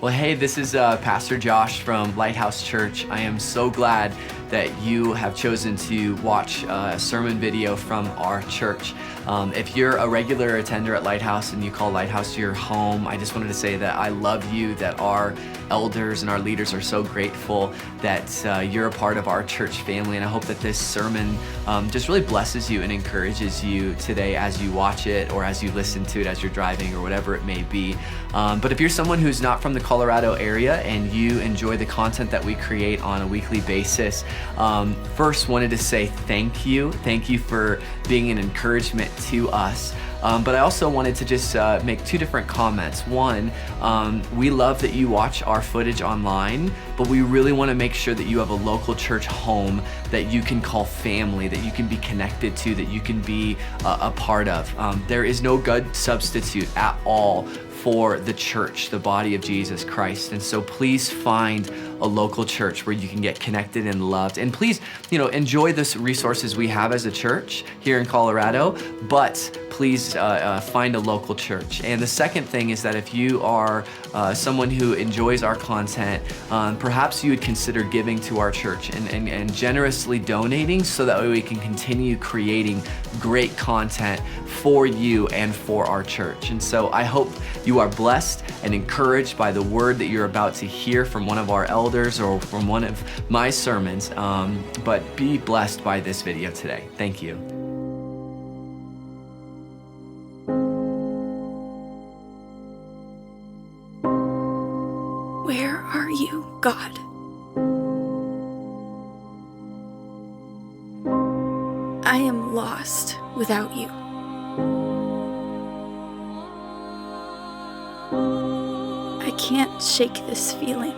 Well, hey, this is Pastor Josh from Lighthouse Church. I am so glad that you have chosen to watch a sermon video from our church. If you're a regular attender at Lighthouse and you call Lighthouse your home, I just wanted to say that I love you, that our elders and our leaders are so grateful that you're a part of our church family. And I hope that this sermon just really blesses you and encourages you today as you watch it or as you listen to it as you're driving or whatever it may be. But if you're someone who's not from the Colorado area and you enjoy the content that we create on a weekly basis, first wanted to say thank you. Thank you for being an encouragement to us. But I also wanted to just make two different comments. One, we love that you watch our footage online, but we really want to make sure that you have a local church home that you can call family, that you can be connected to, that you can be a part of. There is no good substitute at all for the church, the body of Jesus Christ. And so please find a local church where you can get connected and loved. And please, enjoy the resources we have as a church here in Colorado, but please find a local church. And the second thing is that if you are someone who enjoys our content, perhaps you would consider giving to our church and generously donating so that way we can continue creating great content for you and for our church. And so I hope you are blessed and encouraged by the word that you're about to hear from one of our elders or from one of my sermons, but be blessed by this video today. Thank you. Where are you, God? I am lost without you. I can't shake this feeling.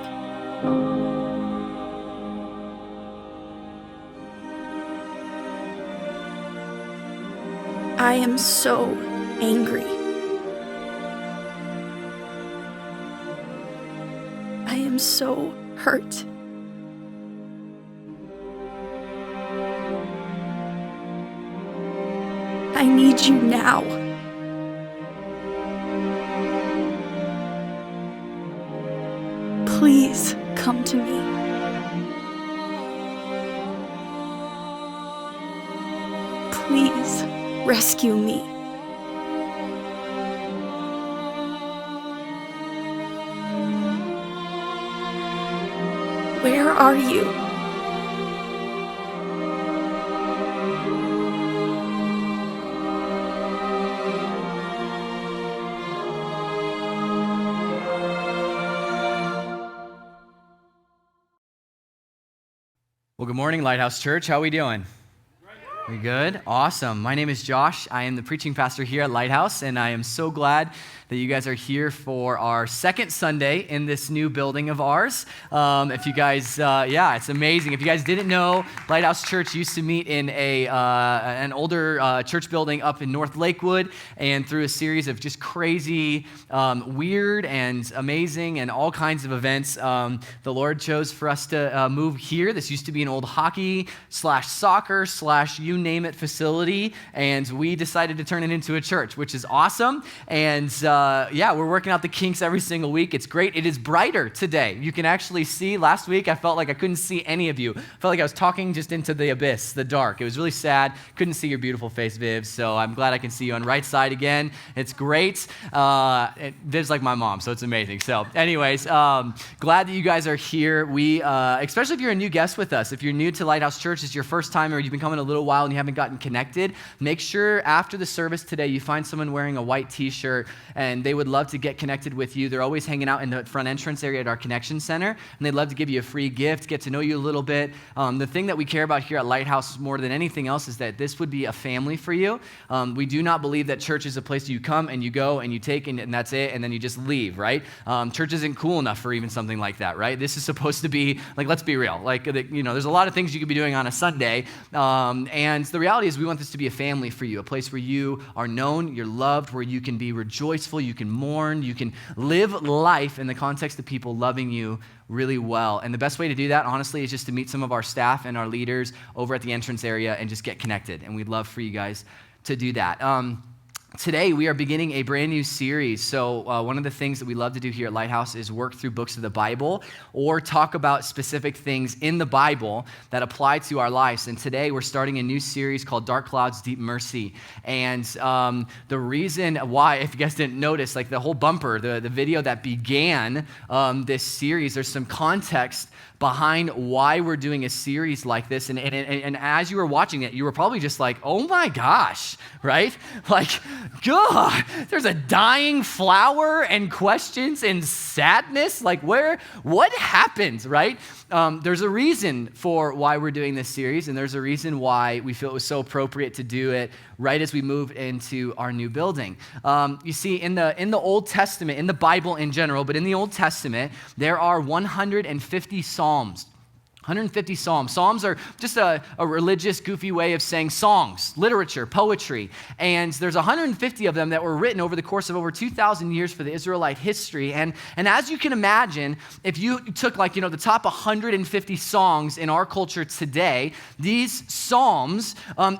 I am so angry. I am so hurt. I need you now. Please come to me. Please rescue me. Where are you? Well, good morning, Lighthouse Church. How are we doing? We good? Awesome. My name is Josh. I am the preaching pastor here at Lighthouse, and I am so glad that you guys are here for our second Sunday in this new building of ours. If you guys, it's amazing. If you guys didn't know, Lighthouse Church used to meet in an older church building up in North Lakewood, and through a series of just crazy, weird and amazing and all kinds of events, the Lord chose for us to move here. This used to be an old hockey / soccer / you name it facility, and we decided to turn it into a church, which is awesome. And we're working out the kinks every single week. It's great. It is brighter today. You can actually see. Last week I felt like I couldn't see any of you. I felt like I was talking just into the abyss, the dark. It was really sad. Couldn't see your beautiful face, Viv. So I'm glad I can see you on the right side again. It's great. Viv's like my mom, so it's amazing. So anyways, glad that you guys are here. We, especially if you're a new guest with us, if you're new to Lighthouse Church, it's your first time or you've been coming a little while and you haven't gotten connected, make sure after the service today you find someone wearing a white t-shirt, and they would love to get connected with you. They're always hanging out in the front entrance area at our connection center, and they'd love to give you a free gift, get to know you a little bit. The thing that we care about here at Lighthouse more than anything else is that this would be a family for you. We do not believe that church is a place you come and you go and you take and that's it, and then you just leave, right? Church isn't cool enough for even something like that, right? This is supposed to be, like, let's be real. Like, there's a lot of things you could be doing on a Sunday, and the reality is we want this to be a family for you, a place where you are known, you're loved, where you can be rejoiceful, you can mourn, you can live life in the context of people loving you really well. And the best way to do that, honestly, is just to meet some of our staff and our leaders over at the entrance area and just get connected. And we'd love for you guys to do that. Today, we are beginning a brand new series. So one of the things that we love to do here at Lighthouse is work through books of the Bible or talk about specific things in the Bible that apply to our lives. And today, we're starting a new series called Dark Clouds, Deep Mercy. And the reason why, if you guys didn't notice, like the whole bumper, the video that began this series, there's some context behind why we're doing a series like this. And as you were watching it, you were probably just like, oh my gosh, right? Like, God, there's a dying flower and questions and sadness. Like, what happened, right? There's a reason for why we're doing this series, and there's a reason why we feel it was so appropriate to do it right as we move into our new building. You see, in the Old Testament, in the Bible in general, but in the Old Testament, there are 150 Psalms. 150 Psalms. Psalms are just a religious, goofy way of saying songs, literature, poetry. And there's 150 of them that were written over the course of over 2,000 years for the Israelite history. And as you can imagine, if you took the top 150 songs in our culture today, these Psalms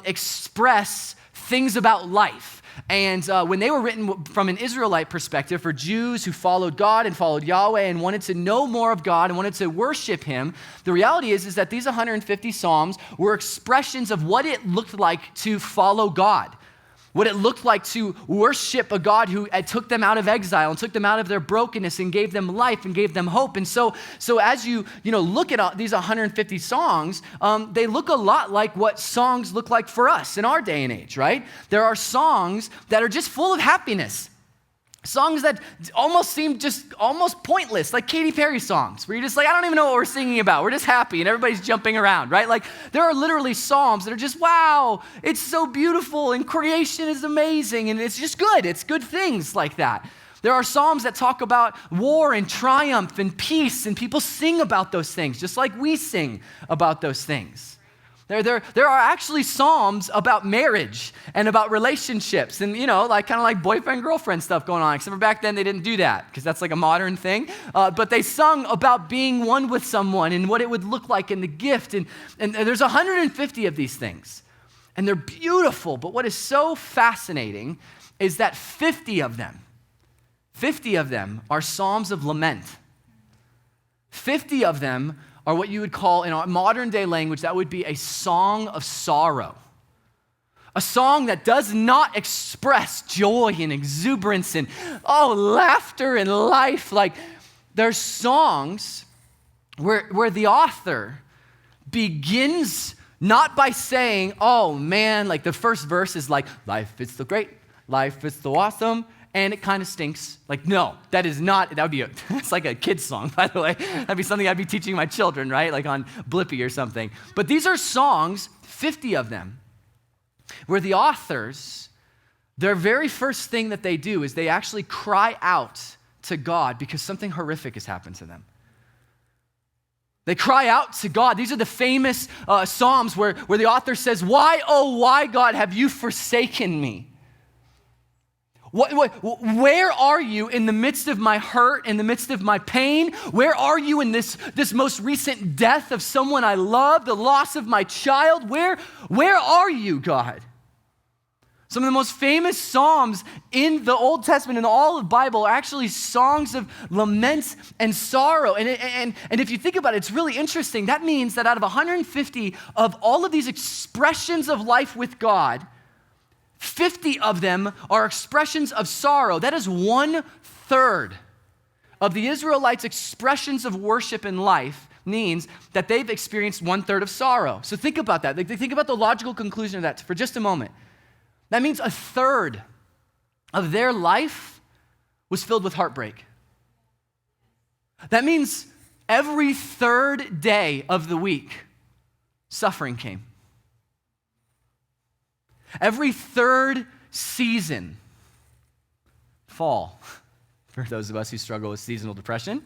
express things about life. And when they were written from an Israelite perspective for Jews who followed God and followed Yahweh and wanted to know more of God and wanted to worship Him, the reality is that these 150 Psalms were expressions of what it looked like to follow God, what it looked like to worship a God who took them out of exile and took them out of their brokenness and gave them life and gave them hope. And so as you look at these 150 songs, they look a lot like what songs look like for us in our day and age, right? There are songs that are just full of happiness. Songs that almost seem just almost pointless, like Katy Perry songs, where you're just like, I don't even know what we're singing about. We're just happy and everybody's jumping around, right? Like there are literally psalms that are just, wow, it's so beautiful and creation is amazing and it's just good. It's good things like that. There are psalms that talk about war and triumph and peace, and people sing about those things, just like we sing about those things. There are actually psalms about marriage and about relationships and, kind of like boyfriend-girlfriend stuff going on. Except for back then, they didn't do that because that's like a modern thing. But they sung about being one with someone and what it would look like in the gift. And there's 150 of these things. And they're beautiful. But what is so fascinating is that 50 of them are psalms of lament. 50 of them are what you would call, in our modern day language, that would be a song of sorrow. A song that does not express joy and exuberance and, laughter and life. Like, there's songs where the author begins not by saying, oh man, like the first verse is like, life is so great, life is so awesome, and it kind of stinks. Like, no, that would be it's like a kid's song, by the way. That'd be something I'd be teaching my children, right? Like on Blippi or something. But these are songs, 50 of them, where the authors, their very first thing that they do is they actually cry out to God because something horrific has happened to them. They cry out to God. These are the famous Psalms where the author says, why, oh, why, God, have you forsaken me? Where are you in the midst of my hurt, in the midst of my pain? Where are you in this most recent death of someone I love, the loss of my child? Where are you, God? Some of the most famous psalms in the Old Testament and all of the Bible are actually songs of lament and sorrow. And if you think about it, it's really interesting. That means that out of 150 of all of these expressions of life with God, 50 of them are expressions of sorrow. That is 1/3 of the Israelites' expressions of worship in life means that they've experienced 1/3 of sorrow. So think about that. Think about the logical conclusion of that for just a moment. That means 1/3 of their life was filled with heartbreak. That means every third day of the week, suffering came. Every third season, fall, for those of us who struggle with seasonal depression,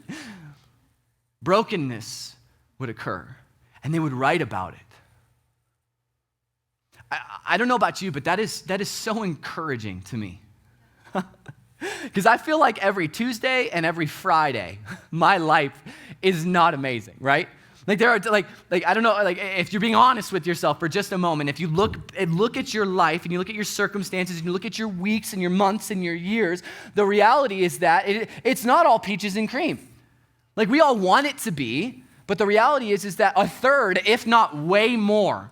brokenness would occur, and they would write about it. I don't know about you, but that is so encouraging to me. Because I feel like every Tuesday and every Friday, my life is not amazing, right? Like there are I don't know, like if you're being honest with yourself for just a moment, if you look at your life and you look at your circumstances and you look at your weeks and your months and your years, the reality is that it's not all peaches and cream. Like we all want it to be, but the reality is that a third, if not way more,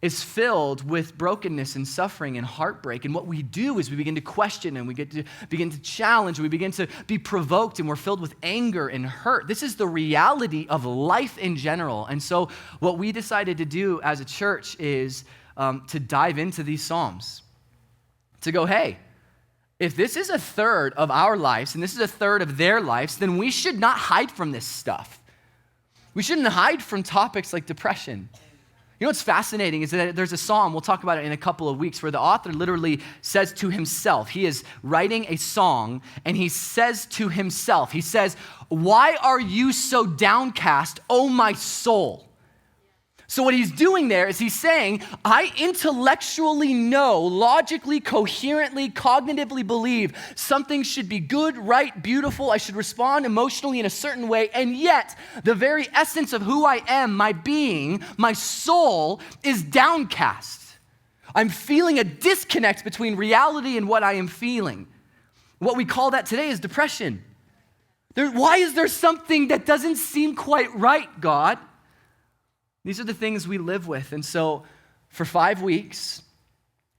is filled with brokenness and suffering and heartbreak. And what we do is we begin to question and we begin to challenge and we begin to be provoked and we're filled with anger and hurt. This is the reality of life in general. And so what we decided to do as a church is to dive into these Psalms. To go, hey, if this is a third of our lives and this is a third of their lives, then we should not hide from this stuff. We shouldn't hide from topics like depression. You know what's fascinating is that there's a psalm, we'll talk about it in a couple of weeks, where the author literally says to himself, he is writing a song, and he says to himself, he says, "Why are you so downcast, O my soul?" So what he's doing there is he's saying, I intellectually know, logically, coherently, cognitively believe something should be good, right, beautiful, I should respond emotionally in a certain way, and yet the very essence of who I am, my being, my soul, is downcast. I'm feeling a disconnect between reality and what I am feeling. What we call that today is depression. Why is there something that doesn't seem quite right, God? These are the things we live with. And so for 5 weeks,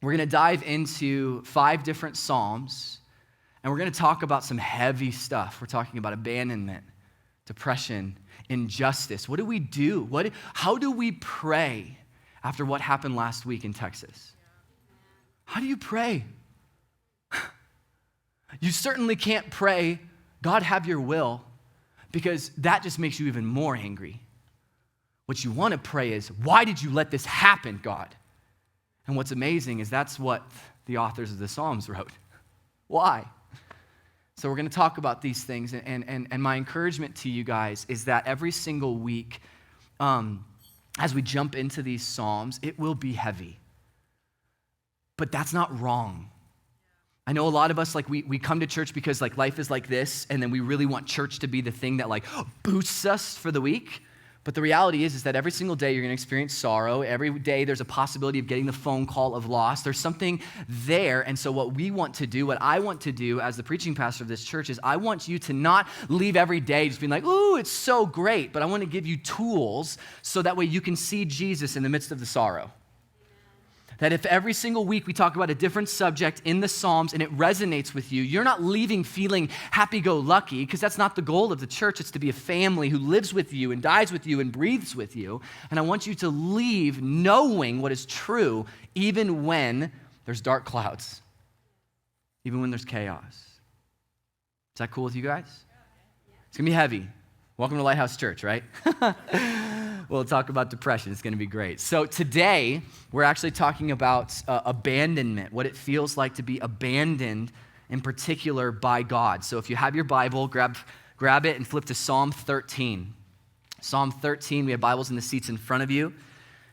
we're going to dive into 5 different Psalms, and we're going to talk about some heavy stuff. We're talking about abandonment, depression, injustice. What do we do? How do we pray after what happened last week in Texas? How do you pray? You certainly can't pray, God, have your will, because that just makes you even more angry. What you want to pray is, why did you let this happen, God? And what's amazing is that's what the authors of the Psalms wrote. Why? So we're going to talk about these things, and my encouragement to you guys is that every single week, as we jump into these Psalms, it will be heavy. But that's not wrong. I know a lot of us, we come to church because life is like this, and then we really want church to be the thing that boosts us for the week. But the reality is that every single day you're going to experience sorrow. Every day there's a possibility of getting the phone call of loss. There's something there. And so what I want to do as the preaching pastor of this church is I want you to not leave every day just being like, ooh, it's so great. But I want to give you tools so that way you can see Jesus in the midst of the sorrow. That if every single week we talk about a different subject in the Psalms and it resonates with you, you're not leaving feeling happy-go-lucky, because that's not the goal of the church. It's to be a family who lives with you and dies with you and breathes with you. And I want you to leave knowing what is true even when there's dark clouds, even when there's chaos. Is that cool with you guys? It's going to be heavy. Welcome to Lighthouse Church, right? We'll talk about depression. It's going to be great. So today, we're actually talking about abandonment, what it feels like to be abandoned, in particular by God. So if you have your Bible, grab it and flip to Psalm 13. Psalm 13, we have Bibles in the seats in front of you.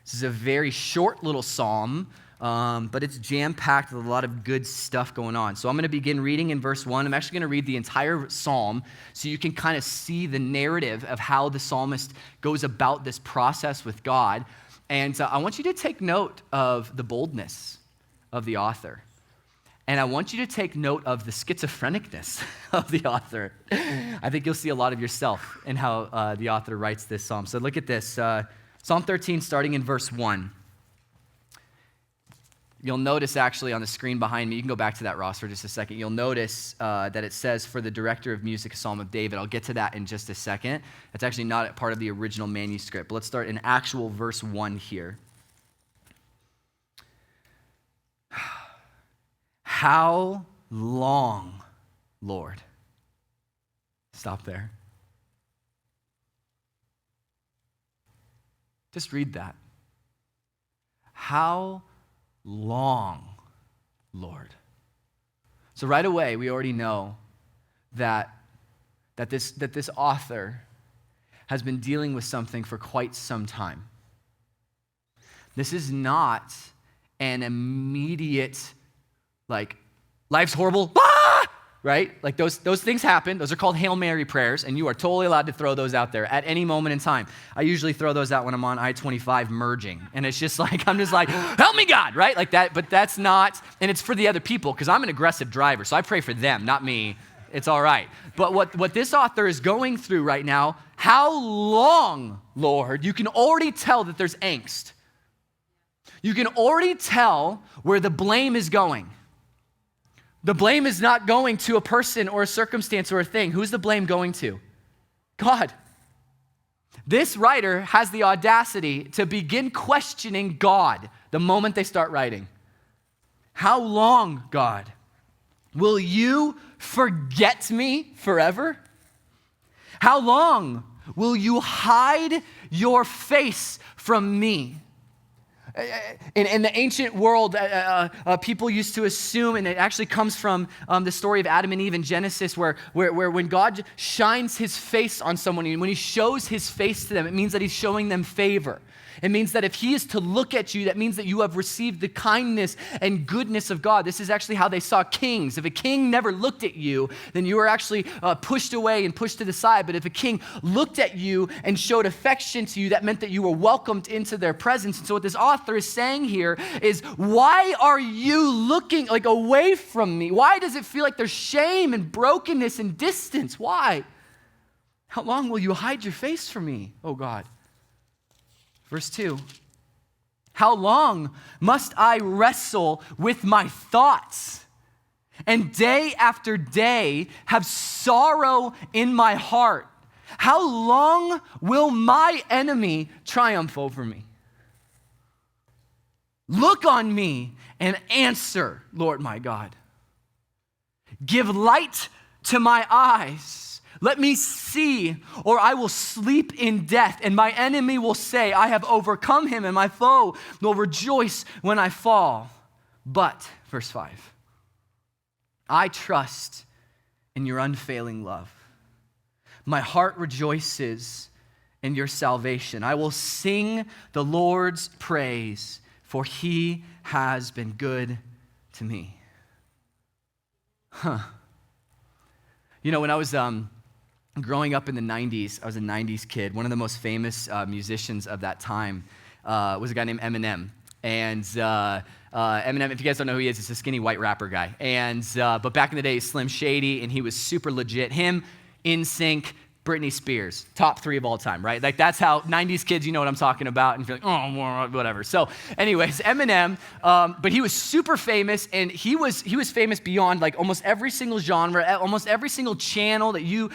This is a very short little psalm, but it's jam-packed with a lot of good stuff going on. So I'm going to begin reading in verse 1. I'm actually going to read the entire psalm so you can kind of see the narrative of how the psalmist goes about this process with God. And I want you to take note of the boldness of the author. And I want you to take note of the schizophrenicness of the author. I think you'll see a lot of yourself in how the author writes this psalm. So look at this. Psalm 13, starting in verse 1. You'll notice actually on the screen behind me, you can go back to that, Ross, for just a second. You'll notice that it says, for the director of music, a psalm of David. I'll get to that in just a second. That's actually not part of the original manuscript. But let's start in actual verse 1 here. How long, Lord? Stop there. Just read that. How long, Lord? So right away, we already know that this author has been dealing with something for quite some time. This is not an immediate, life's horrible, right? Like those things happen. Those are called Hail Mary prayers, and you are totally allowed to throw those out there at any moment in time. I usually throw those out when I'm on I-25 merging, and it's just like, I'm just like, help me God, right? Like that, but that's not, and it's for the other people, because I'm an aggressive driver, so I pray for them, not me. It's all right. But what this author is going through right now, how long, Lord? You can already tell that there's angst. You can already tell where the blame is going. The blame is not going to a person or a circumstance or a thing. Who's the blame going to? God. This writer has the audacity to begin questioning God the moment they start writing. How long, God? Will you forget me forever? How long will you hide your face from me? In the ancient world, people used to assume, and it actually comes from the story of Adam and Eve in Genesis, where when God shines his face on someone, and when he shows his face to them, it means that he's showing them favor. It means that if he is to look at you, that means that you have received the kindness and goodness of God. This is actually how they saw kings. If a king never looked at you, then you were actually pushed away and pushed to the side. But if a king looked at you and showed affection to you, that meant that you were welcomed into their presence. And so what this author is saying here is, why are you looking like away from me? Why does it feel like there's shame and brokenness and distance? Why? How long will you hide your face from me, oh God? Verse 2, how long must I wrestle with my thoughts and day after day have sorrow in my heart? How long will my enemy triumph over me? Look on me and answer, Lord my God. Give light to my eyes. Let me see, or I will sleep in death, and my enemy will say, I have overcome him, and my foe will rejoice when I fall. But, verse 5, I trust in your unfailing love. My heart rejoices in your salvation. I will sing the Lord's praise, for he has been good to me. You know, when I was growing up in the 90s, I was a 90s kid. One of the most famous musicians of that time was a guy named Eminem. And Eminem, if you guys don't know who he is, he's a skinny white rapper guy. And but back in the day, Slim Shady, and he was super legit. Him, NSYNC, Britney Spears, top 3 of all time, right? Like that's how 90s kids, you know what I'm talking about, and you're like, oh, whatever. So anyways, Eminem, but he was super famous, and he was famous beyond like almost every single genre, almost every single channel that you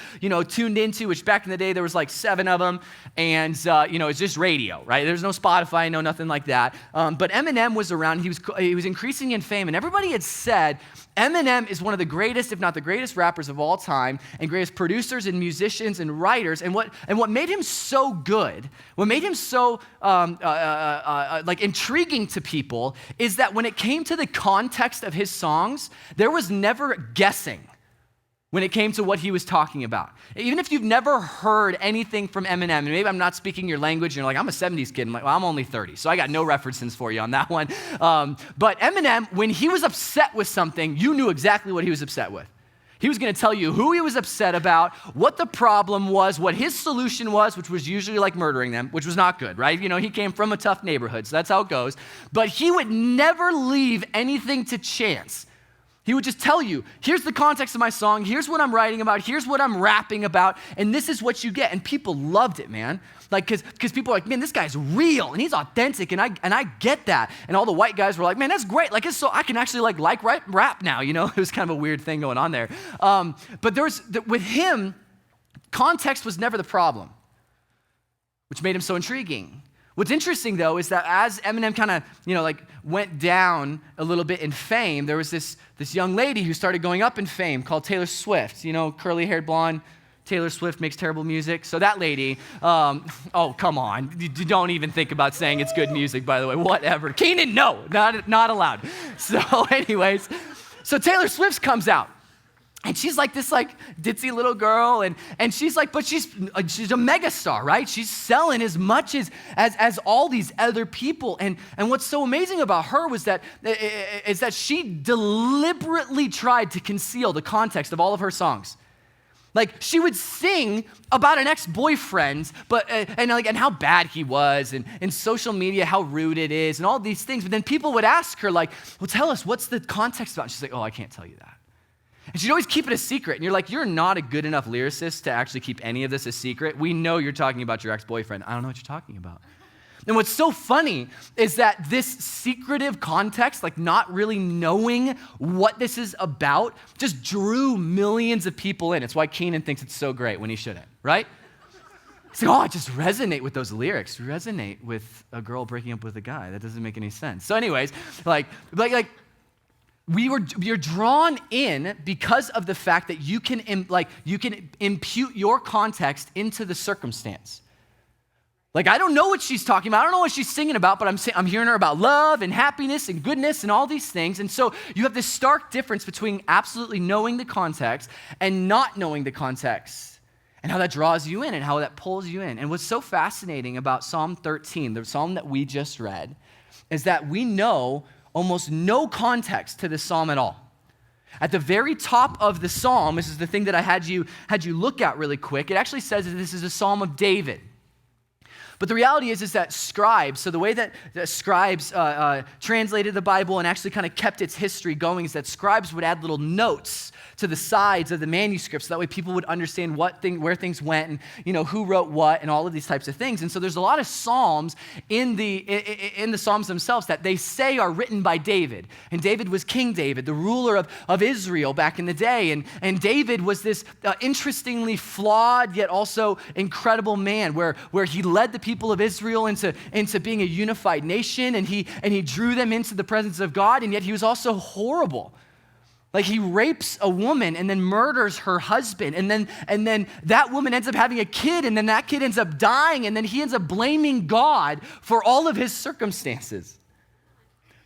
tuned into, which back in the day there was like 7 of them, and it's just radio, right? There's no Spotify, no nothing like that. But Eminem was around. He was increasing in fame, and everybody had said Eminem is one of the greatest, if not the greatest rappers of all time, and greatest producers and musicians and writers. And what made him so good, what made him so like intriguing to people, is that when it came to the context of his songs, there was never guessing when it came to what he was talking about. Even if you've never heard anything from Eminem, and maybe I'm not speaking your language, and you're like, I'm a 70s kid. I'm like, well, I'm only 30, so I got no references for you on that one. But Eminem, when he was upset with something, you knew exactly what he was upset with. He was going to tell you who he was upset about, what the problem was, what his solution was, which was usually like murdering them, which was not good, right? You know, he came from a tough neighborhood, so that's how it goes. But he would never leave anything to chance. He would just tell you, here's the context of my song, here's what I'm writing about, here's what I'm rapping about, and this is what you get. And people loved it, man. Like, because people are like, man, this guy's real, and he's authentic, and I get that. And all the white guys were like, man, that's great. Like, it's so I can actually like rap now, you know? It was kind of a weird thing going on there. But with him, context was never the problem, which made him so intriguing. What's interesting, though, is that as Eminem kind of, went down a little bit in fame, there was this young lady who started going up in fame called Taylor Swift. You know, curly-haired blonde. Taylor Swift makes terrible music. So that lady, oh, come on. You don't even think about saying it's good music, by the way. Whatever. Keenan, no, not allowed. So anyways, so Taylor Swift comes out. And she's like this like ditzy little girl, and she's like, but she's a megastar, right? She's selling as much as all these other people. And what's so amazing about her is that she deliberately tried to conceal the context of all of her songs. Like she would sing about an ex-boyfriend, and how bad he was, and social media, how rude it is, and all these things. But then people would ask her like, well, tell us, what's the context about? And she's like, oh, I can't tell you that. And she'd always keep it a secret. And you're like, you're not a good enough lyricist to actually keep any of this a secret. We know you're talking about your ex-boyfriend. I don't know what you're talking about. And what's so funny is that this secretive context, like not really knowing what this is about, just drew millions of people in. It's why Keenan thinks it's so great when he shouldn't, right? He's like, oh, I just resonate with those lyrics. Resonate with a girl breaking up with a guy. That doesn't make any sense. So anyways, you're drawn in because of the fact that you can impute your context into the circumstance. Like, I don't know what she's talking about. I don't know what she's singing about, but I'm hearing her about love and happiness and goodness and all these things. And so you have this stark difference between absolutely knowing the context and not knowing the context, and how that draws you in and how that pulls you in. And what's so fascinating about Psalm 13, the psalm that we just read, is that we know almost no context to this psalm at all. At the very top of the psalm, this is the thing that I had you look at really quick. It actually says that this is a psalm of David. But the reality is that scribes, so the way that scribes translated the Bible and actually kind of kept its history going, is that scribes would add little notes to the sides of the manuscripts. So that way people would understand where things went, and who wrote what, and all of these types of things. And so there's a lot of psalms in the psalms themselves that they say are written by David. And David was King David, the ruler of Israel back in the day. And David was this interestingly flawed yet also incredible man, where he led the people of Israel into being a unified nation, and he drew them into the presence of God, and yet he was also horrible. Like he rapes a woman and then murders her husband, and then that woman ends up having a kid, and then that kid ends up dying, and then he ends up blaming God for all of his circumstances.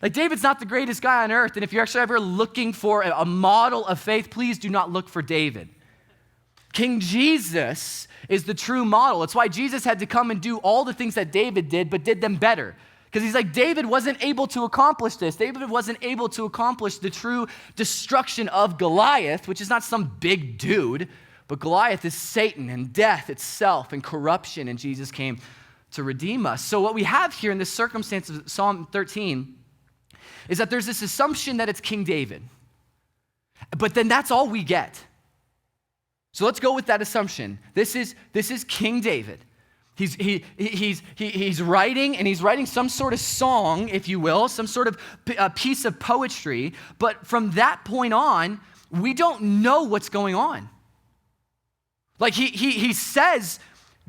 Like David's not the greatest guy on earth, and if you're actually ever looking for a model of faith, please do not look for David. King Jesus is the true model. It's why Jesus had to come and do all the things that David did, but did them better. Because he's like, David wasn't able to accomplish this. David wasn't able to accomplish the true destruction of Goliath, which is not some big dude, but Goliath is Satan and death itself and corruption, and Jesus came to redeem us. So what we have here in this circumstance of Psalm 13 is that there's this assumption that it's King David. But then that's all we get. So let's go with that assumption. This is King David. He's writing, and he's writing some sort of song, if you will, some sort of piece of poetry. But from that point on, we don't know what's going on. Like he says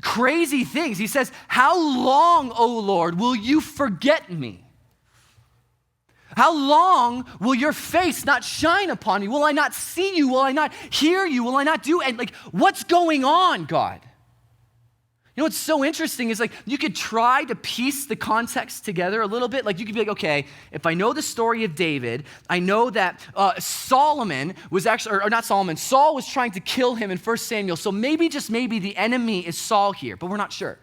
crazy things. He says, "How long, O Lord, will you forget me? How long will your face not shine upon me? Will I not see you? Will I not hear you? Will I not do?" And like, what's going on, God? You know what's so interesting is like you could try to piece the context together a little bit. Like you could be like, okay, if I know the story of David, I know that Solomon was actually, or not Solomon, Saul was trying to kill him in 1 Samuel. So maybe, just maybe, the enemy is Saul here, but we're not sure.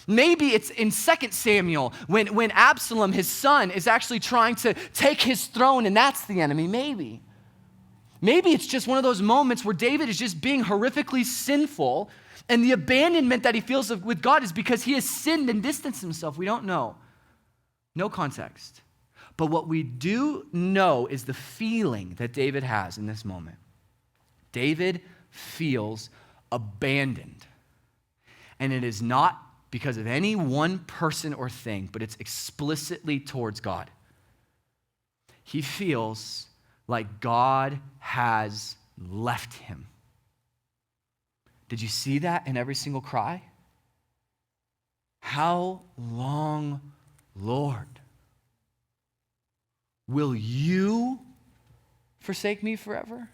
Maybe it's in 2 Samuel when Absalom, his son, is actually trying to take his throne, and that's the enemy. Maybe it's just one of those moments where David is just being horrifically sinful, and the abandonment that he feels with God is because he has sinned and distanced himself. We don't know. No context. But what we do know is the feeling that David has in this moment. David feels abandoned. And it is not because of any one person or thing, but it's explicitly towards God. He feels like God has left him. Did you see that in every single cry? How long, Lord, will you forsake me forever?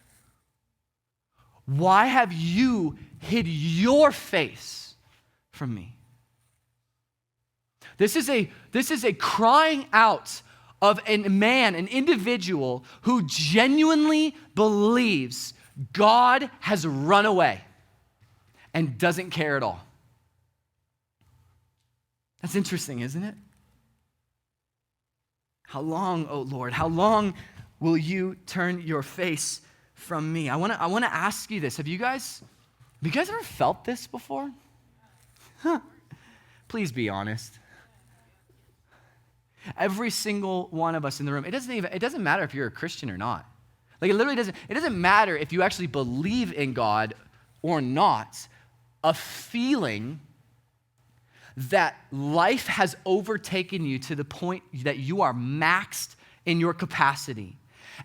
Why have you hid your face from me? This is a crying out of a man, an individual who genuinely believes God has run away and doesn't care at all. That's interesting, isn't it? How long, oh Lord, how long will you turn your face from me? I want to ask you this. Have you guys ever felt this before? Please be honest. Every single one of us in the room, it doesn't matter if you're a Christian or not. Like it doesn't matter if you actually believe in God or not. A feeling that life has overtaken you to the point that you are maxed in your capacity,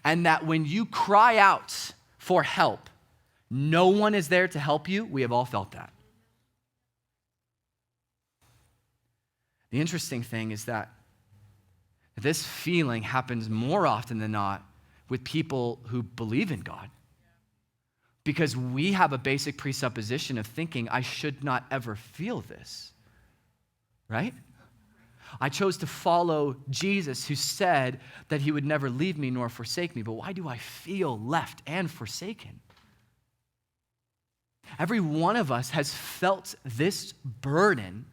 and that when you cry out for help, no one is there to help you. We have all felt that. The interesting thing is that this feeling happens more often than not with people who believe in God, because we have a basic presupposition of thinking, I should not ever feel this, right? I chose to follow Jesus, who said that he would never leave me nor forsake me, but why do I feel left and forsaken? Every one of us has felt this burden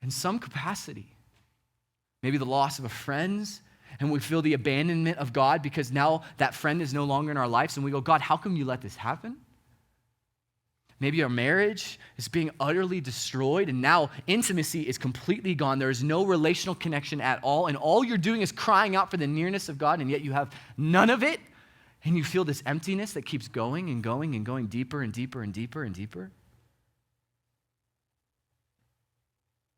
in some capacity. Maybe the loss of a friend, and we feel the abandonment of God because now that friend is no longer in our lives, and we go, God, how come you let this happen? Maybe our marriage is being utterly destroyed, and now intimacy is completely gone. There is no relational connection at all, and all you're doing is crying out for the nearness of God, and yet you have none of it, and you feel this emptiness that keeps going and going and going deeper and deeper and deeper and deeper.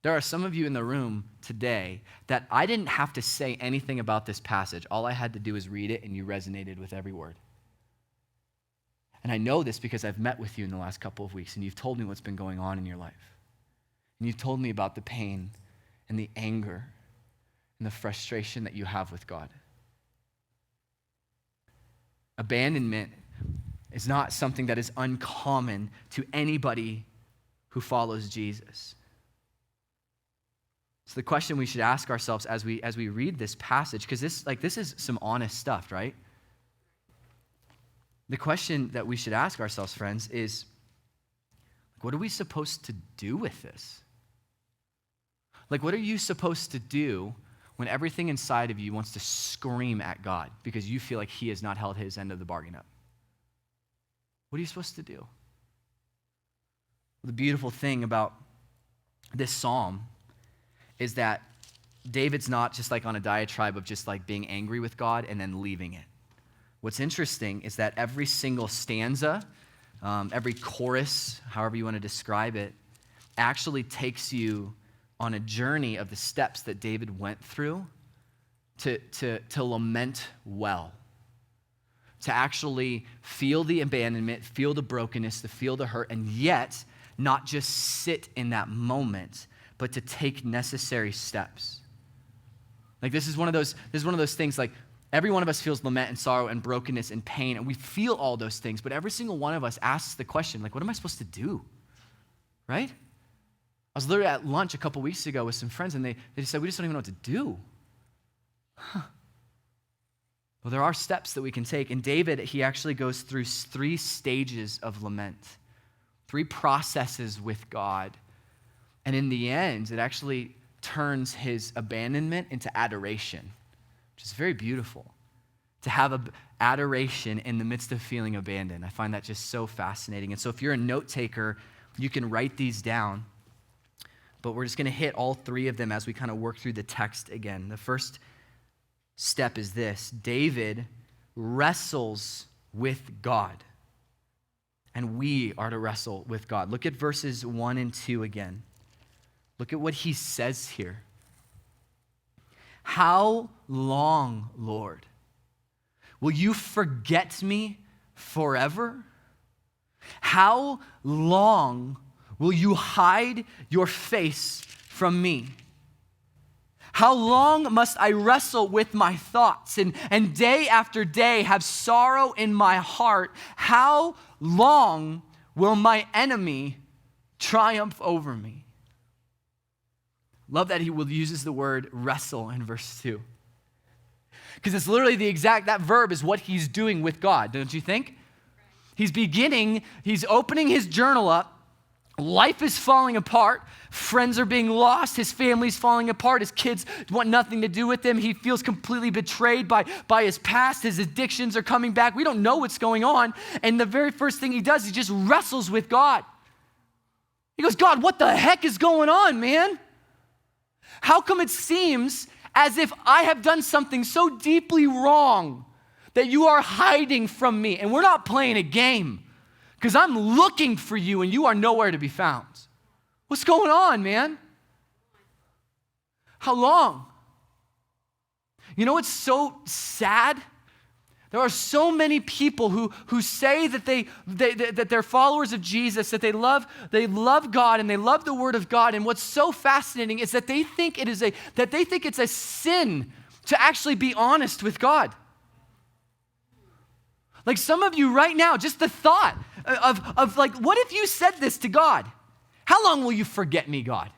There are some of you in the room today that I didn't have to say anything about this passage. All I had to do is read it, and you resonated with every word. And I know this because I've met with you in the last couple of weeks, and you've told me what's been going on in your life. And you've told me about the pain and the anger and the frustration that you have with God. Abandonment is not something that is uncommon to anybody who follows Jesus. So the question we should ask ourselves as we read this passage, because this is some honest stuff, right? The question that we should ask ourselves, friends, is what are we supposed to do with this? Like, what are you supposed to do when everything inside of you wants to scream at God because you feel like he has not held his end of the bargain up? What are you supposed to do? The beautiful thing about this psalm is that David's not just like on a diatribe of just like being angry with God and then leaving it. What's interesting is that every single stanza, every chorus, however you want to describe it, actually takes you on a journey of the steps that David went through to lament well, to actually feel the abandonment, feel the brokenness, to feel the hurt, and yet not just sit in that moment, but to take necessary steps. Like this is one of those things, like every one of us feels lament and sorrow and brokenness and pain, and we feel all those things, but every single one of us asks the question, like, what am I supposed to do? Right? I was literally at lunch a couple weeks ago with some friends, and they just said, we just don't even know what to do. Well, there are steps that we can take, and David, he actually goes through 3 stages of lament, 3 processes with God, and in the end, it actually turns his abandonment into adoration, which is very beautiful. To have adoration in the midst of feeling abandoned. I find that just so fascinating. And so if you're a note taker, you can write these down. But we're just going to hit all 3 of them as we kind of work through the text again. The first step is this: David wrestles with God. And we are to wrestle with God. Look at verses 1 and 2 again. Look at what he says here. How long, Lord, will you forget me forever? How long will you hide your face from me? How long must I wrestle with my thoughts and day after day have sorrow in my heart? How long will my enemy triumph over me? Love that he uses the word wrestle in verse 2. Because it's literally that verb is what he's doing with God, don't you think? He's opening his journal up. Life is falling apart. Friends are being lost. His family's falling apart. His kids want nothing to do with him. He feels completely betrayed by his past. His addictions are coming back. We don't know what's going on. And the very first thing he does, he just wrestles with God. He goes, God, what the heck is going on, man? How come it seems as if I have done something so deeply wrong that you are hiding from me? And we're not playing a game. Because I'm looking for you and you are nowhere to be found. What's going on, man? How long? You know what's so sad? There are so many people who say that that they're followers of Jesus, that they love God and they love the Word of God. And what's so fascinating is that they think it's a sin to actually be honest with God. Like some of you right now, just the thought of like, what if you said this to God? How long will you forget me, God?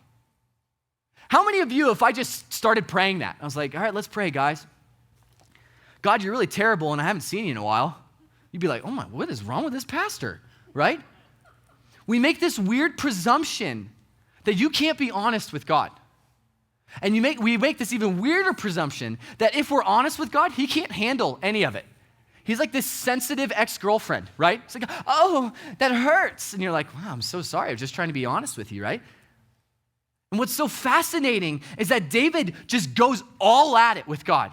How many of you, if I just started praying that, I was like, all right, let's pray, guys. God, you're really terrible and I haven't seen you in a while. You'd be like, oh my, what is wrong with this pastor, right? We make this weird presumption that you can't be honest with God. And we make this even weirder presumption that if we're honest with God, he can't handle any of it. He's like this sensitive ex-girlfriend, right? It's like, oh, that hurts. And you're like, wow, I'm so sorry. I was just trying to be honest with you, right? And what's so fascinating is that David just goes all at it with God.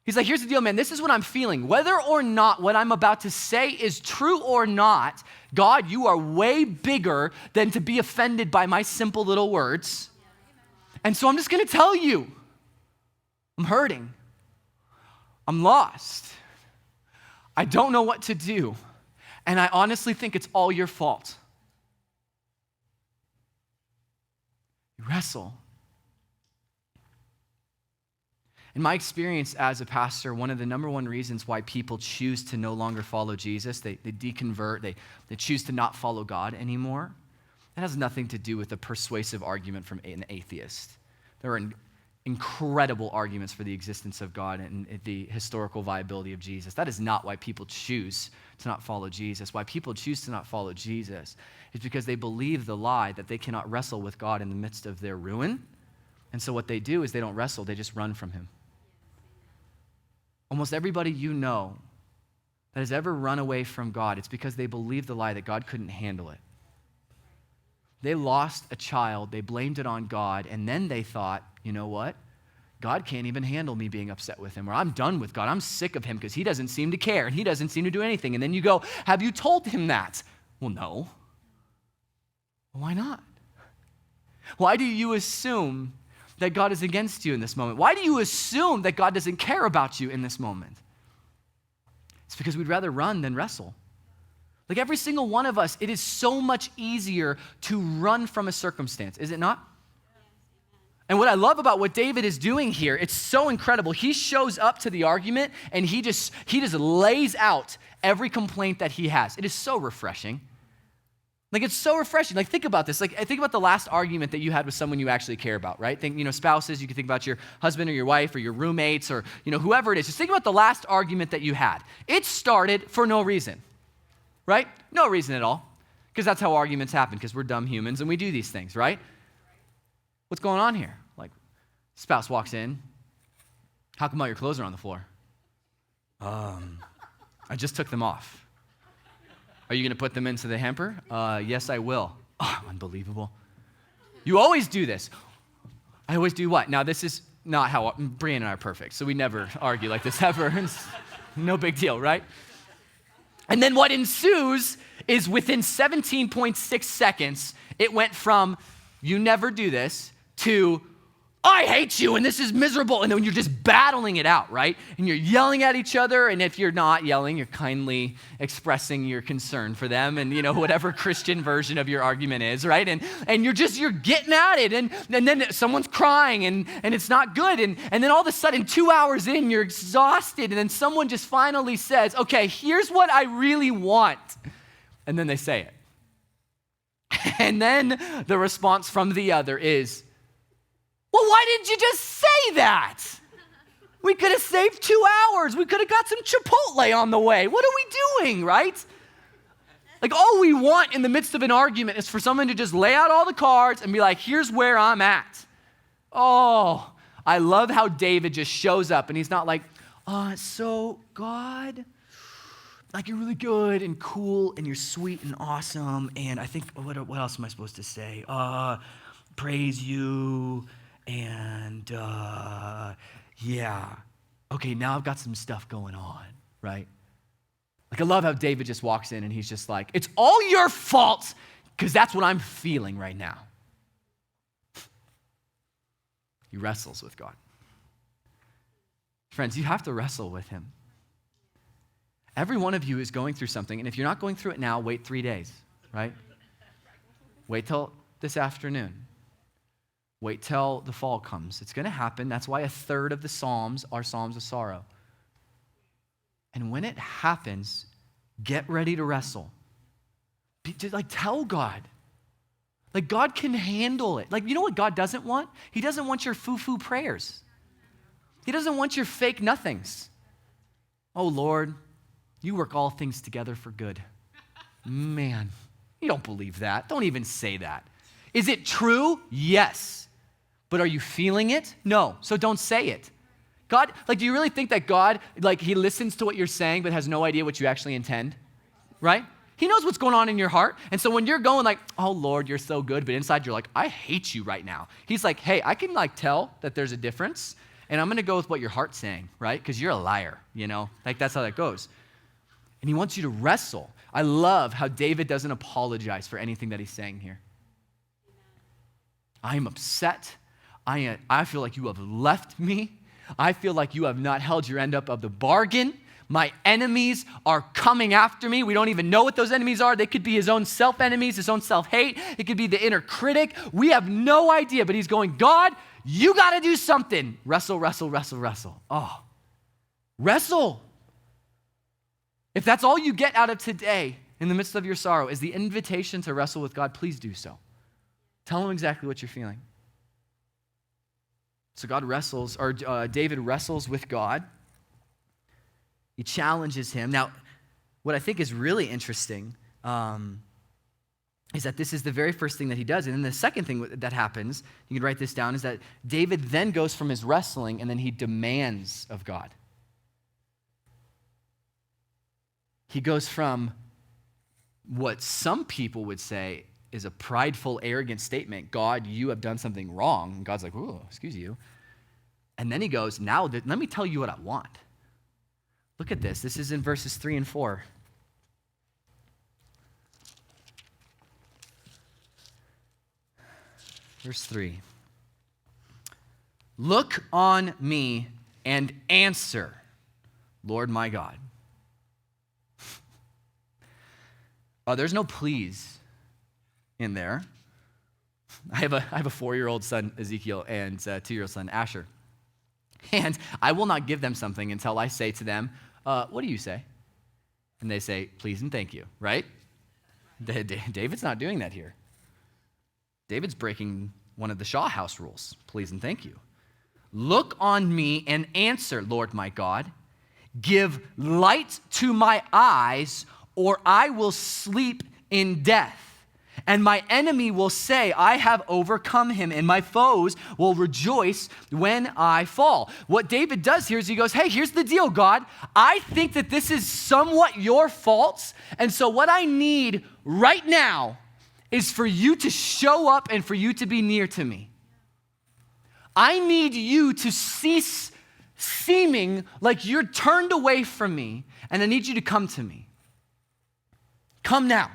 He's like, here's the deal, man. This is what I'm feeling. Whether or not what I'm about to say is true or not, God, you are way bigger than to be offended by my simple little words. And so I'm just going to tell you, I'm hurting. I'm lost. I don't know what to do, and I honestly think it's all your fault. You wrestle. In my experience as a pastor, one of the number one reasons why people choose to no longer follow Jesus, they deconvert, they choose to not follow God anymore, that has nothing to do with a persuasive argument from an atheist. There are incredible arguments for the existence of God and the historical viability of Jesus. That is not why people choose to not follow Jesus. Why people choose to not follow Jesus is because they believe the lie that they cannot wrestle with God in the midst of their ruin. And so what they do is they don't wrestle, they just run from him. Almost everybody you know that has ever run away from God, it's because they believed the lie that God couldn't handle it. They lost a child, they blamed it on God, and then they thought, you know what? God can't even handle me being upset with him, or I'm done with God. I'm sick of him because he doesn't seem to care and he doesn't seem to do anything. And then you go, have you told him that? Well, no. Why not? Why do you assume that God is against you in this moment? Why do you assume that God doesn't care about you in this moment? It's because we'd rather run than wrestle. Like every single one of us, it is so much easier to run from a circumstance, is it not? And what I love about what David is doing here, it's so incredible. He shows up to the argument and he just lays out every complaint that he has. It is so refreshing. Like it's so refreshing. Like think about this. Like think about the last argument that you had with someone you actually care about, right? Think, spouses, you can think about your husband or your wife or your roommates or, whoever it is. Just think about the last argument that you had. It started for no reason, right? No reason at all. Because that's how arguments happen, because we're dumb humans and we do these things, right? What's going on here? Like, spouse walks in. How come all your clothes are on the floor? I just took them off. Are you going to put them into the hamper? Yes, I will. Oh, unbelievable. You always do this. I always do what? Now, this is not how Brian and I are perfect, so we never argue like this ever. No big deal, right? And then what ensues is within 17.6 seconds, it went from, you never do this, to, I hate you and this is miserable. And then you're just battling it out, right? And you're yelling at each other. And if you're not yelling, you're kindly expressing your concern for them and, whatever Christian version of your argument is, right? And you're getting at it. And then someone's crying and it's not good. And then all of a sudden, 2 hours in, you're exhausted. And then someone just finally says, okay, here's what I really want. And then they say it. And then the response from the other is, well, why didn't you just say that? We could have saved 2 hours. We could have got some Chipotle on the way. What are we doing, right? Like all we want in the midst of an argument is for someone to just lay out all the cards and be like, here's where I'm at. Oh, I love how David just shows up and he's not like, so God, like you're really good and cool and you're sweet and awesome. And I think, what else am I supposed to say? Praise you and yeah. Okay, now I've got some stuff going on, right? Like I love how David just walks in and he's just like, it's all your fault because that's what I'm feeling right now. He wrestles with God. Friends, you have to wrestle with him. Every one of you is going through something, and if you're not going through it now, wait 3 days, right? Wait till this afternoon. Wait till the fall comes. It's going to happen. That's why 1/3 of the Psalms are Psalms of sorrow. And when it happens, get ready to wrestle. Tell God. Like God can handle it. Like you know what God doesn't want? He doesn't want your foo-foo prayers. He doesn't want your fake nothings. Oh Lord, you work all things together for good. Man, you don't believe that. Don't even say that. Is it true? Yes. But are you feeling it? No. So don't say it. God, like, do you really think that God, like, he listens to what you're saying but has no idea what you actually intend? Right? He knows what's going on in your heart. And so when you're going like, oh, Lord, you're so good, but inside you're like, I hate you right now. He's like, hey, I can like tell that there's a difference, and I'm going to go with what your heart's saying, right? Because you're a liar, you know? Like, that's how that goes. And he wants you to wrestle. I love how David doesn't apologize for anything that he's saying here. I am upset. I feel like you have left me. I feel like you have not held your end up of the bargain. My enemies are coming after me. We don't even know what those enemies are. They could be his own self-enemies, his own self-hate. It could be the inner critic. We have no idea, but he's going, God, you got to do something. Wrestle, wrestle, wrestle, wrestle. Oh, wrestle. If that's all you get out of today in the midst of your sorrow is the invitation to wrestle with God, please do so. Tell him exactly what you're feeling. So David wrestles with God. He challenges him. Now, what I think is really interesting is that this is the very first thing that he does. And then the second thing that happens, you can write this down, is that David then goes from his wrestling and then he demands of God. He goes from what some people would say is a prideful, arrogant statement, God, you have done something wrong. And God's like, oh, excuse you. And then he goes, now let me tell you what I want. Look at this. This is in verses 3 and 4. Verse 3. Look on me and answer, Lord my God. There's no please in there. I have a 4-year-old son, Ezekiel, and a 2-year-old son, Asher. And I will not give them something until I say to them, what do you say? And they say, please and thank you, right? David's not doing that here. David's breaking one of the Shaw House rules, please and thank you. Look on me and answer, Lord my God. Give light to my eyes, or I will sleep in death. And my enemy will say, I have overcome him, and my foes will rejoice when I fall. What David does here is he goes, hey, here's the deal, God. I think that this is somewhat your fault, and so what I need right now is for you to show up and for you to be near to me. I need you to cease seeming like you're turned away from me, and I need you to come to me. Come now.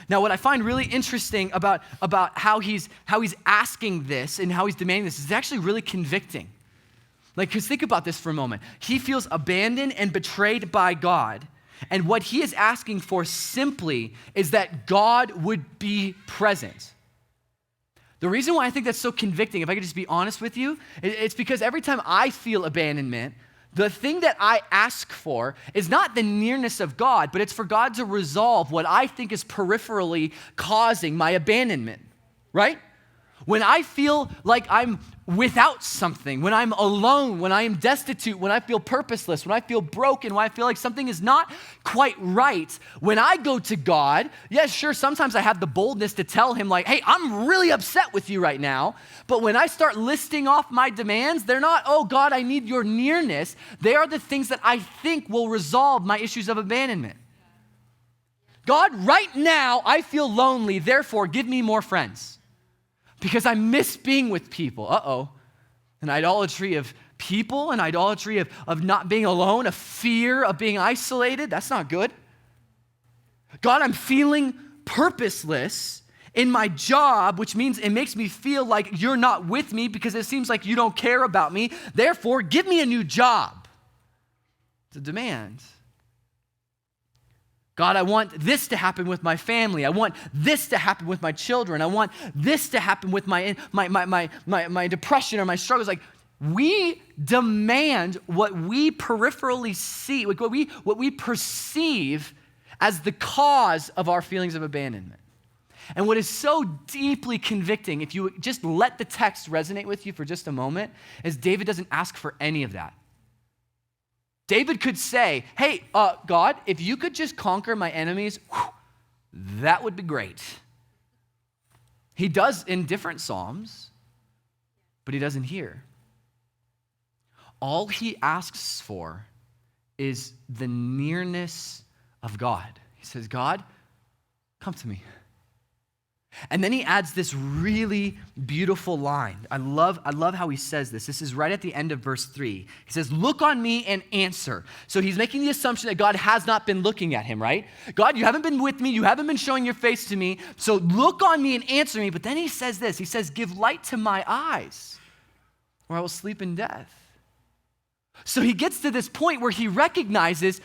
Now, what I find really interesting about how he's asking this and how he's demanding this is actually really convicting. Like, because think about this for a moment. He feels abandoned and betrayed by God. And what he is asking for simply is that God would be present. The reason why I think that's so convicting, if I could just be honest with you, it's because every time I feel abandonment, the thing that I ask for is not the nearness of God, but it's for God to resolve what I think is peripherally causing my abandonment, right? When I feel like I'm without something, when I'm alone, when I am destitute, when I feel purposeless, when I feel broken, when I feel like something is not quite right, when I go to God, yes, sure, sometimes I have the boldness to tell him like, hey, I'm really upset with you right now. But when I start listing off my demands, they're not, oh God, I need your nearness. They are the things that I think will resolve my issues of abandonment. God, right now, I feel lonely, therefore give me more friends. Because I miss being with people. An idolatry of people, an idolatry of not being alone, a fear of being isolated. That's not good. God, I'm feeling purposeless in my job, which means it makes me feel like you're not with me because it seems like you don't care about me. Therefore, give me a new job. It's a demand. God, I want this to happen with my family. I want this to happen with my children. I want this to happen with my depression or my struggles. Like, we demand what we peripherally see, like what we perceive as the cause of our feelings of abandonment. And what is so deeply convicting, if you just let the text resonate with you for just a moment, is David doesn't ask for any of that. David could say, hey, God, if you could just conquer my enemies, that would be great. He does in different Psalms, but he doesn't here. All he asks for is the nearness of God. He says, God, come to me. And then he adds this really beautiful line. I love how he says this. This is right at the end of verse 3. He says, look on me and answer. So he's making the assumption that God has not been looking at him, right? God, you haven't been with me. You haven't been showing your face to me. So look on me and answer me. But then he says this. He says, give light to my eyes, or I will sleep in death. So he gets to this point where he recognizes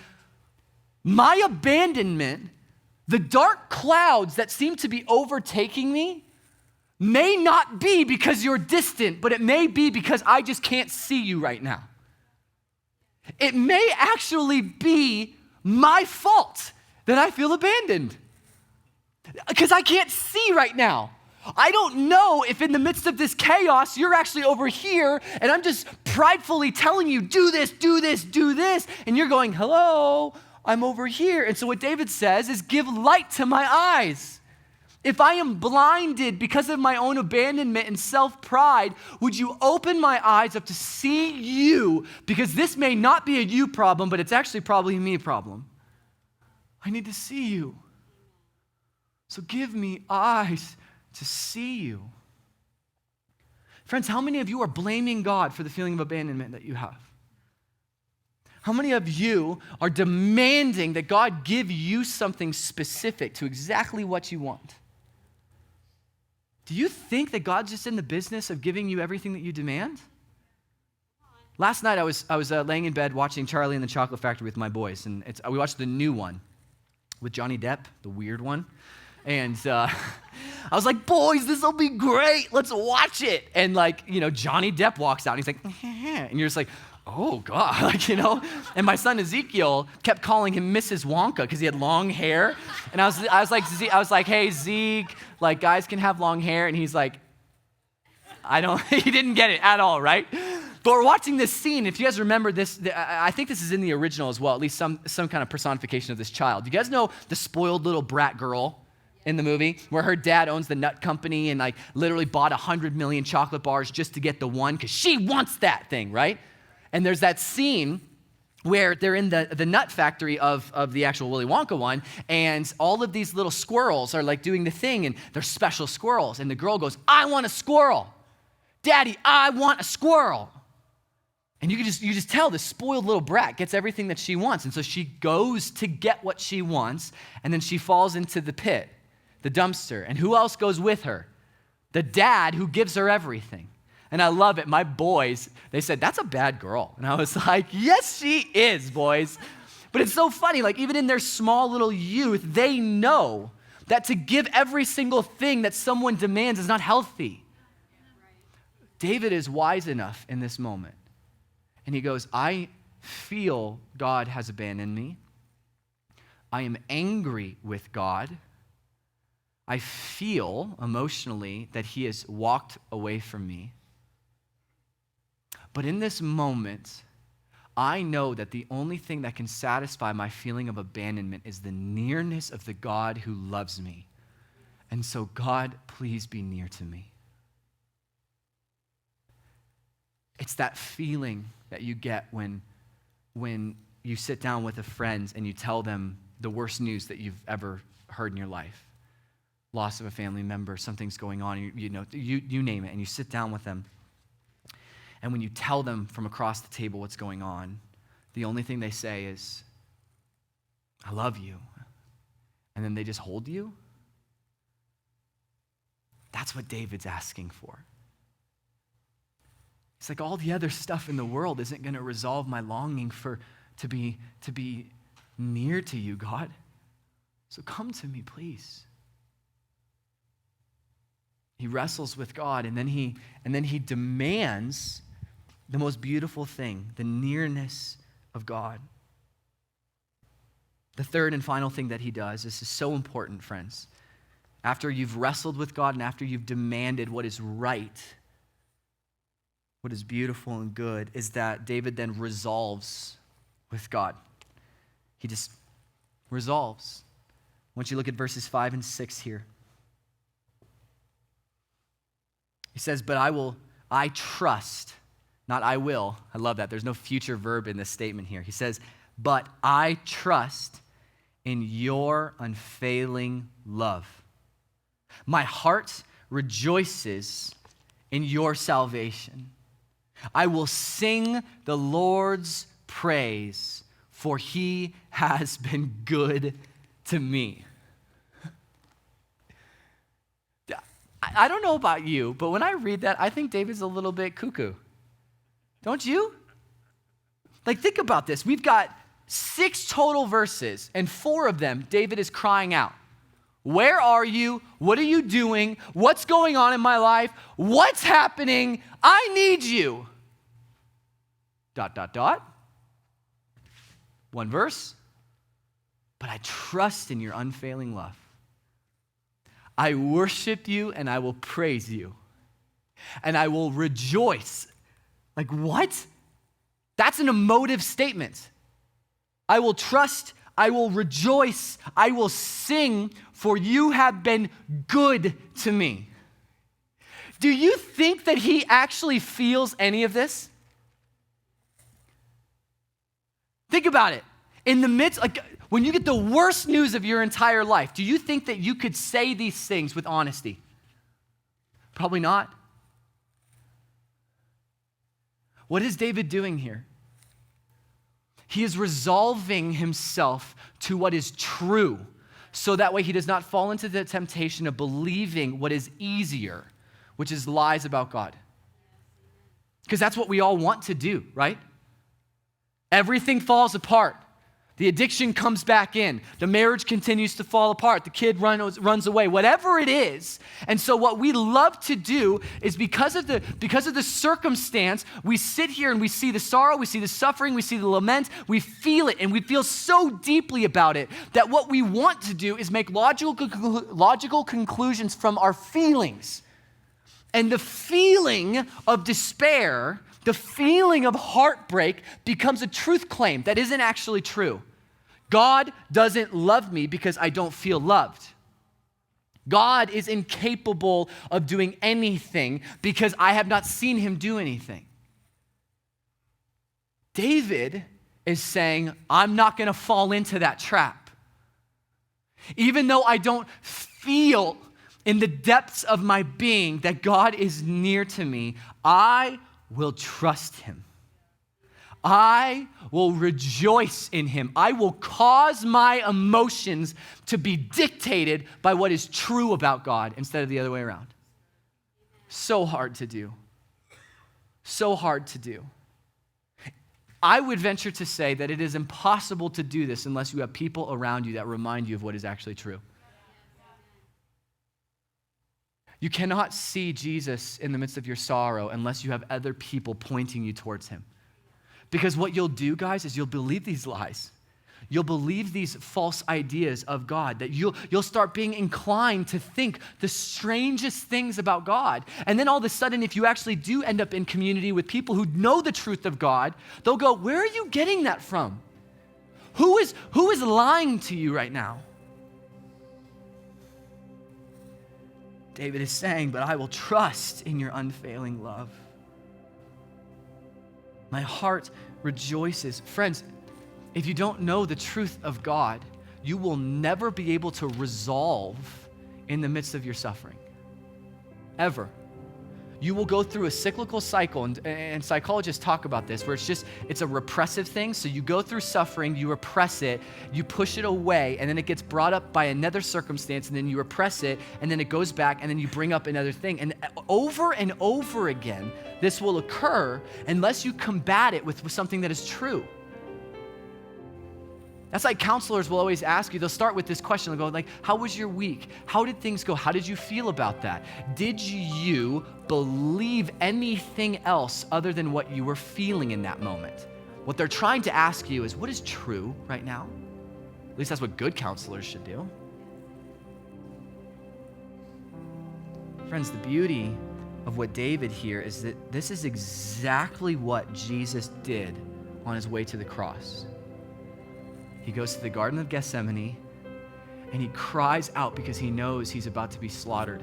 my abandonment, the dark clouds that seem to be overtaking me, may not be because you're distant, but it may be because I just can't see you right now. It may actually be my fault that I feel abandoned because I can't see right now. I don't know if in the midst of this chaos, you're actually over here and I'm just pridefully telling you, do this, do this, do this. And you're going, hello, I'm over here. And so what David says is give light to my eyes. If I am blinded because of my own abandonment and self-pride, would you open my eyes up to see you? Because this may not be a you problem, but it's actually probably a me problem. I need to see you. So give me eyes to see you. Friends, how many of you are blaming God for the feeling of abandonment that you have? How many of you are demanding that God give you something specific to exactly what you want? Do you think that God's just in the business of giving you everything that you demand? Last night I was laying in bed watching Charlie and the Chocolate Factory with my boys, and we watched the new one with Johnny Depp, the weird one. And I was like, boys, this will be great. Let's watch it. And Johnny Depp walks out and he's like, and you're just like, oh God, And my son Ezekiel kept calling him Mrs. Wonka because he had long hair. And I was like, hey, Zeke, guys can have long hair. And he's like, he didn't get it at all, right? But we're watching this scene. If you guys remember this, I think this is in the original as well, at least some kind of personification of this child. You guys know the spoiled little brat girl in the movie where her dad owns the nut company and literally bought 100 million chocolate bars just to get the one because she wants that thing, right? And there's that scene where they're in the nut factory of the actual Willy Wonka one, and all of these little squirrels are doing the thing, and they're special squirrels. And the girl goes, I want a squirrel. Daddy, I want a squirrel. And you just tell this spoiled little brat gets everything that she wants. And so she goes to get what she wants, and then she falls into the pit, the dumpster. And who else goes with her? The dad who gives her everything. And I love it. My boys, they said, that's a bad girl. And I was like, yes, she is, boys. But it's so funny, even in their small little youth, they know that to give every single thing that someone demands is not healthy. David is wise enough in this moment. And he goes, I feel God has abandoned me. I am angry with God. I feel emotionally that he has walked away from me. But in this moment, I know that the only thing that can satisfy my feeling of abandonment is the nearness of the God who loves me. And so, God, please be near to me. It's that feeling that you get when you sit down with a friend and you tell them the worst news that you've ever heard in your life. Loss of a family member, something's going on, you name it, and you sit down with them. And when you tell them from across the table what's going on, the only thing they say is, I love you. And then they just hold you. That's what David's asking for. It's like all the other stuff in the world isn't going to resolve my longing to be near to you, God. So come to me, please. He wrestles with God, and then he demands the most beautiful thing, the nearness of God. The third and final thing that he does, this is so important, friends. After you've wrestled with God and after you've demanded what is right, what is beautiful and good, is that David then resolves with God. He just resolves. Once you look at verses 5 and 6 here. He says, but I trust, not I will. I love that. There's no future verb in this statement here. He says, but I trust in your unfailing love. My heart rejoices in your salvation. I will sing the Lord's praise, for he has been good to me. I don't know about you, but when I read that, I think David's a little bit cuckoo. Don't you? Like, think about this. We've got 6 total verses, and 4 of them, David is crying out. Where are you? What are you doing? What's going on in my life? What's happening? I need you. ... 1 verse. But I trust in your unfailing love. I worship you and I will praise you. And I will rejoice. Like, what? That's an emotive statement. I will trust, I will rejoice, I will sing, for you have been good to me. Do you think that he actually feels any of this? Think about it. In the midst, like, when you get the worst news of your entire life, do you think that you could say these things with honesty? Probably not. What is David doing here? He is resolving himself to what is true, so that way he does not fall into the temptation of believing what is easier, which is lies about God. Because that's what we all want to do, right? Everything falls apart. The addiction comes back in. The marriage continues to fall apart. The kid runs away, whatever it is. And so what we love to do is because of the circumstance, we sit here and we see the sorrow, we see the suffering, we see the lament, we feel it, and we feel so deeply about it that what we want to do is make logical conclusions from our feelings. And the feeling of despair, the feeling of heartbreak becomes a truth claim that isn't actually true. God doesn't love me because I don't feel loved. God is incapable of doing anything because I have not seen him do anything. David is saying, I'm not going to fall into that trap. Even though I don't feel in the depths of my being that God is near to me, I will trust him. I will rejoice in him. I will cause my emotions to be dictated by what is true about God instead of the other way around. So hard to do. So hard to do. I would venture to say that it is impossible to do this unless you have people around you that remind you of what is actually true. You cannot see Jesus in the midst of your sorrow unless you have other people pointing you towards him. Because what you'll do, guys, is you'll believe these lies. You'll believe these false ideas of God, that you'll start being inclined to think the strangest things about God. And then all of a sudden, if you actually do end up in community with people who know the truth of God, they'll go, where are you getting that from? Who is lying to you right now? David is saying, but I will trust in your unfailing love. My heart rejoices. Friends, if you don't know the truth of God, you will never be able to resolve in the midst of your suffering. Ever. You will go through a cyclical cycle, and psychologists talk about this, where it's a repressive thing. So you go through suffering, you repress it, you push it away, and then it gets brought up by another circumstance, and then you repress it, and then it goes back, and then you bring up another thing. And over again, this will occur unless you combat it with something that is true. That's like counselors will always ask you. They'll start with this question. They'll go like, how was your week? How did things go? How did you feel about that? Did you believe anything else other than what you were feeling in that moment? What they're trying to ask you is, what is true right now? At least that's what good counselors should do. Friends, the beauty of what David here is that this is exactly what Jesus did on his way to the cross. He goes to the Garden of Gethsemane and he cries out because he knows he's about to be slaughtered.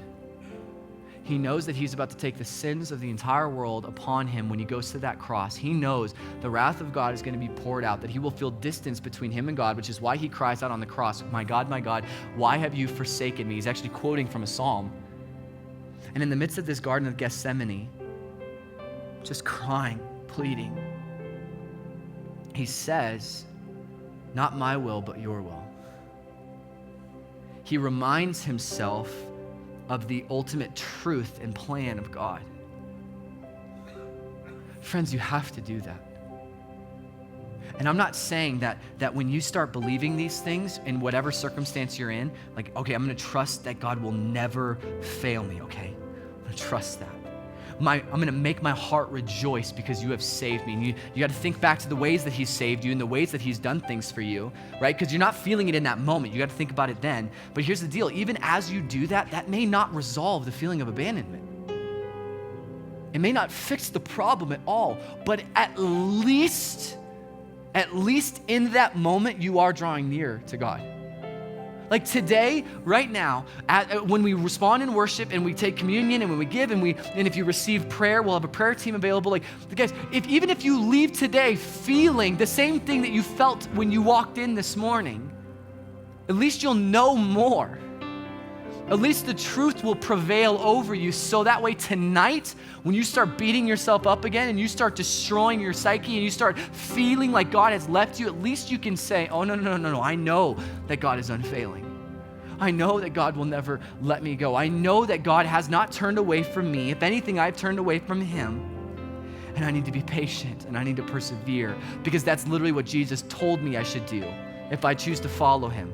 He knows that he's about to take the sins of the entire world upon him when he goes to that cross. He knows the wrath of God is going to be poured out, that he will feel distance between him and God, which is why he cries out on the cross, my God, why have you forsaken me? He's actually quoting from a psalm. And in the midst of this Garden of Gethsemane, just crying, pleading, he says, not my will, but your will. He reminds himself of the ultimate truth and plan of God. Friends, you have to do that. And I'm not saying that when you start believing these things in whatever circumstance you're in, like, okay, I'm going to trust that God will never fail me, okay? I'm going to trust that. I'm going to make my heart rejoice because you have saved me. And you got to think back to the ways that he's saved you and the ways that he's done things for you, right? Because you're not feeling it in that moment. You got to think about it then. But here's the deal. Even as you do that, that may not resolve the feeling of abandonment. It may not fix the problem at all, but at least in that moment, you are drawing near to God. Like today, right now, when we respond in worship and we take communion and when we give and if you receive prayer, we'll have a prayer team available. Like, guys, even if you leave today feeling the same thing that you felt when you walked in this morning, at least you'll know more. At least the truth will prevail over you. So that way tonight, when you start beating yourself up again and you start destroying your psyche and you start feeling like God has left you, at least you can say, oh, no, I know that God is unfailing. I know that God will never let me go. I know that God has not turned away from me. If anything, I've turned away from him. And I need to be patient and I need to persevere because that's literally what Jesus told me I should do if I choose to follow him.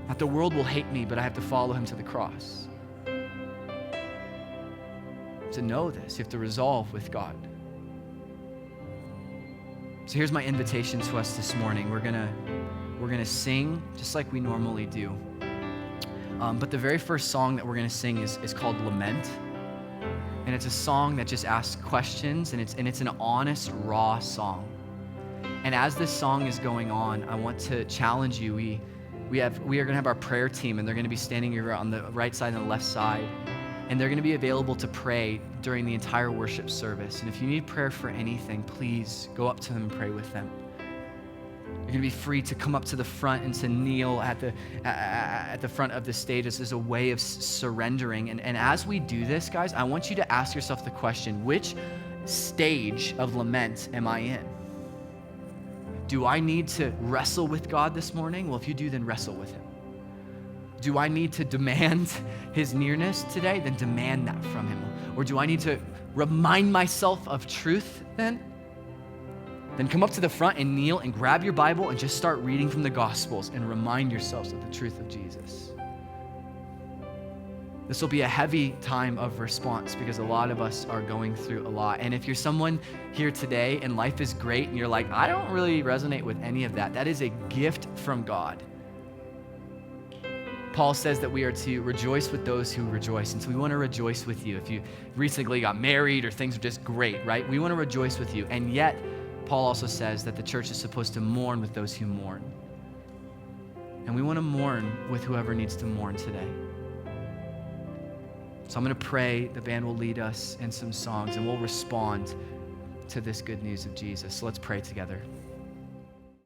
That the world will hate me, but I have to follow him to the cross. To know this, you have to resolve with God. So here's my invitation to us this morning. We're gonna sing just like we normally do. But the very first song that we're gonna sing is called Lament. And it's a song that just asks questions, and it's an honest, raw song. And as this song is going on, I want to challenge you. We are going to have our prayer team, and they're going to be standing here on the right side and the left side, and they're going to be available to pray during the entire worship service. And if you need prayer for anything, please go up to them and pray with them. You're going to be free to come up to the front and to kneel at the front of the stage. This is a way of surrendering. And as we do this, guys, I want you to ask yourself the question, which stage of lament am I in? Do I need to wrestle with God this morning? Well, if you do, then wrestle with him. Do I need to demand his nearness today? Then demand that from him. Or do I need to remind myself of truth then? Then come up to the front and kneel and grab your Bible and just start reading from the Gospels and remind yourselves of the truth of Jesus. This will be a heavy time of response because a lot of us are going through a lot. And if you're someone here today and life is great and you're like, I don't really resonate with any of that, that is a gift from God. Paul says that we are to rejoice with those who rejoice. And so we want to rejoice with you. If you recently got married or things are just great, right? We want to rejoice with you. And yet, Paul also says that the church is supposed to mourn with those who mourn. And we want to mourn with whoever needs to mourn today. So I'm going to pray. The band will lead us in some songs, and we'll respond to this good news of Jesus. So let's pray together.